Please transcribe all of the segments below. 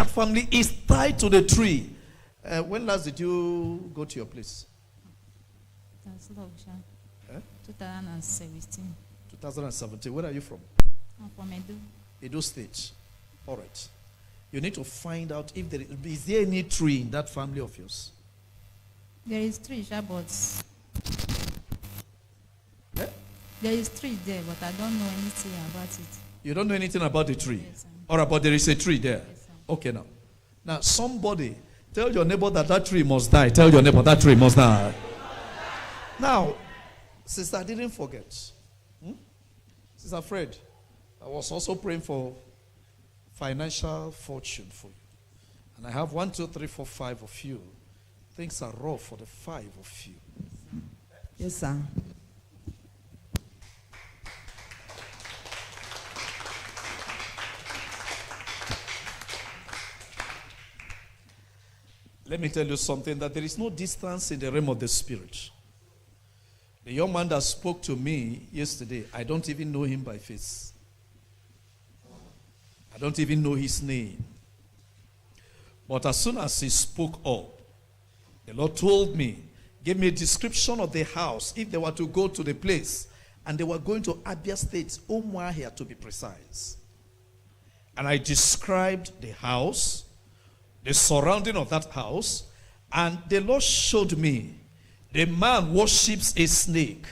that family is tied to the tree. When last did you go to your place? That's Logsha. 2017. 2017. Where are you from? I'm from Edo. Edo State. All right. You need to find out if is there any tree in that family of yours? There is tree, but Yeah? There is tree there, but I don't know anything about it. You don't know anything about the tree? Yes, sir. Or about there is a tree there? Yes, sir. Okay, now. Now, somebody, tell your neighbor that tree must die. Tell your neighbor that tree must die. Now, sister, I didn't forget. Sister Fred, I was also praying for financial fortune for you. And I have 1, 2, 3, 4, 5 of you. Things are rough for the 5 of you. Yes, sir. Let me tell you something, that there is no distance in the realm of the spirit. The young man that spoke to me yesterday, I don't even know him by face. I don't even know his name. But as soon as he spoke up, the Lord told me, gave me a description of the house, if they were to go to the place, and they were going to Abia State, Umuahia to be precise. And I described the house, the surrounding of that house, and the Lord showed me the man worships a snake,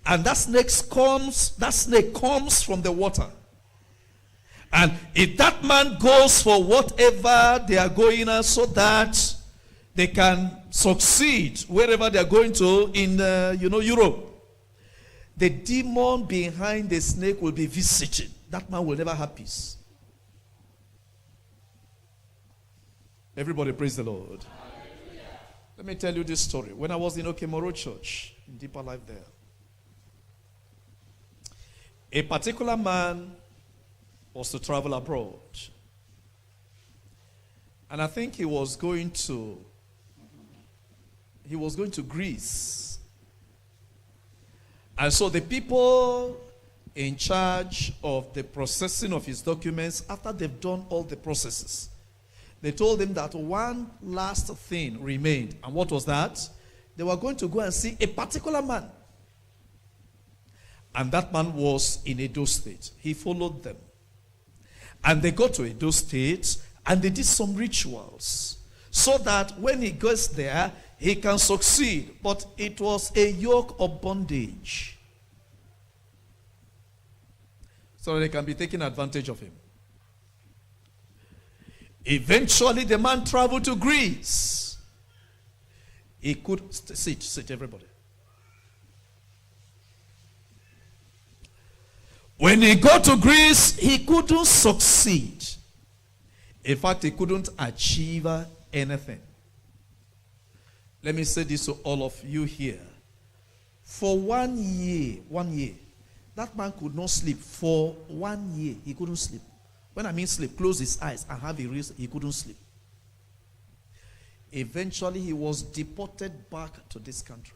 and that snake comes from the water. And if that man goes for whatever they are going on, so that they can succeed wherever they are going to in Europe, the demon behind the snake will be visited. That man will never have peace. Everybody praise the Lord. Hallelujah. Let me tell you this story. When I was in Okemoro Church, in Deeper Life there, a particular man was to travel abroad. And I think he was going to Greece. And so the people in charge of the processing of his documents, after they've done all the processes, they told him that one last thing remained. And what was that? They were going to go and see a particular man. And that man was in Edo State. He followed them. And they got to Edo State and they did some rituals, so that when he goes there, he can succeed. But it was a yoke of bondage, so they can be taking advantage of him. Eventually, the man traveled to Greece. He could sit, everybody. When he got to Greece, he couldn't succeed. In fact, he couldn't achieve anything. Let me say this to all of you here. For 1 year, that man could not sleep. For 1 year, he couldn't sleep. When I mean sleep, close his eyes and have a reason, he couldn't sleep. Eventually, he was deported back to this country.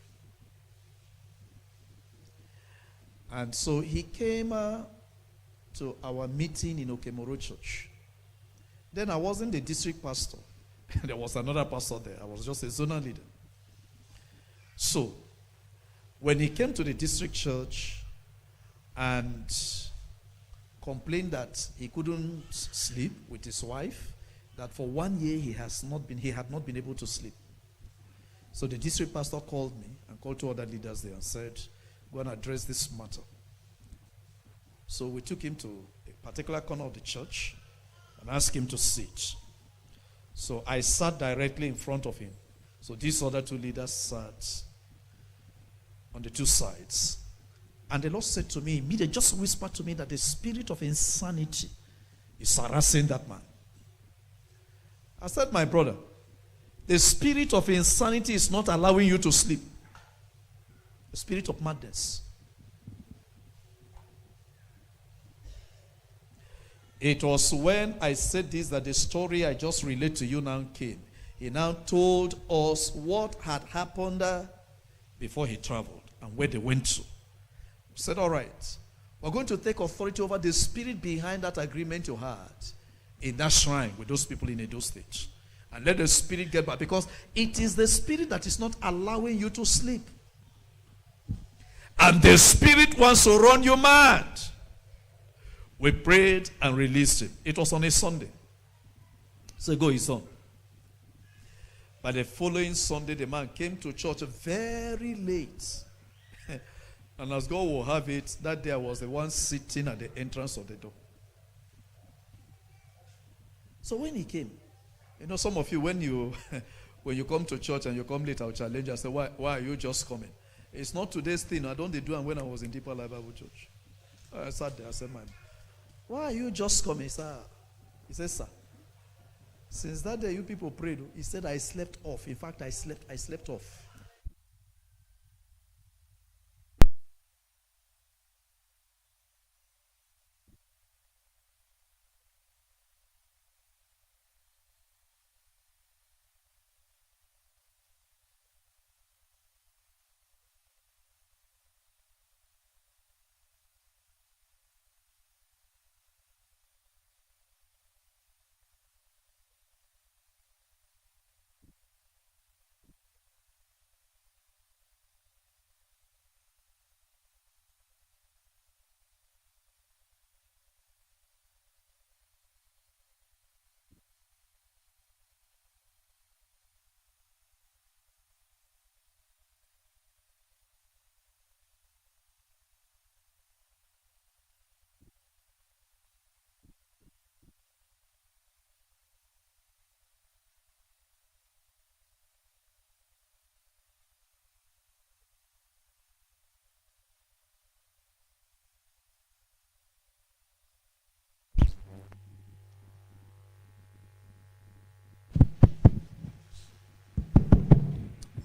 And so he came to our meeting in Okemoro Church. Then I wasn't the district pastor. There was another pastor there. I was just a zonal leader. So, when he came to the district church and complained that he couldn't sleep with his wife, that for 1 year he had not been able to sleep. So the district pastor called me and called 2 other leaders there and said, go and address this matter. So we took him to a particular corner of the church and asked him to sit. So I sat directly in front of him. So these other 2 leaders sat on the 2 sides. And the Lord said to me, immediately just whispered to me that the spirit of insanity is harassing that man. I said, my brother, the spirit of insanity is not allowing you to sleep. The spirit of madness. It was when I said this that the story I just relayed to you now came. He now told us what had happened before he traveled and where they went to. We said, all right, we're going to take authority over the spirit behind that agreement you had. in that shrine with those people in Edo State. And let the spirit get back, because it is the spirit that is not allowing you to sleep. And the spirit wants to run you mad. We prayed and released him. It was on a Sunday. So go his son. By the following Sunday, the man came to church very late. And as God will have it, that day I was the one sitting at the entrance of the door. So when he came, some of you, when you come to church and you come late, I'll challenge you. I say, why are you just coming? It's not today's thing. I don't do it when I was in Deeper Life Bible Church. I sat there. I said, man, why are you just coming, sir? He said, sir, since that day you people prayed, he said, I slept off. In fact, I slept off.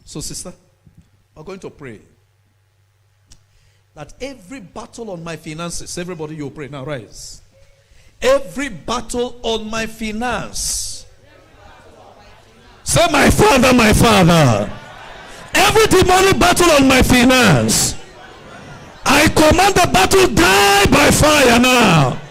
So, sister, we're going to pray that every battle on my finances, everybody, you pray now, rise. Every battle on my finance. Say, my father. Every demonic battle on my finance, I command the battle die by fire now.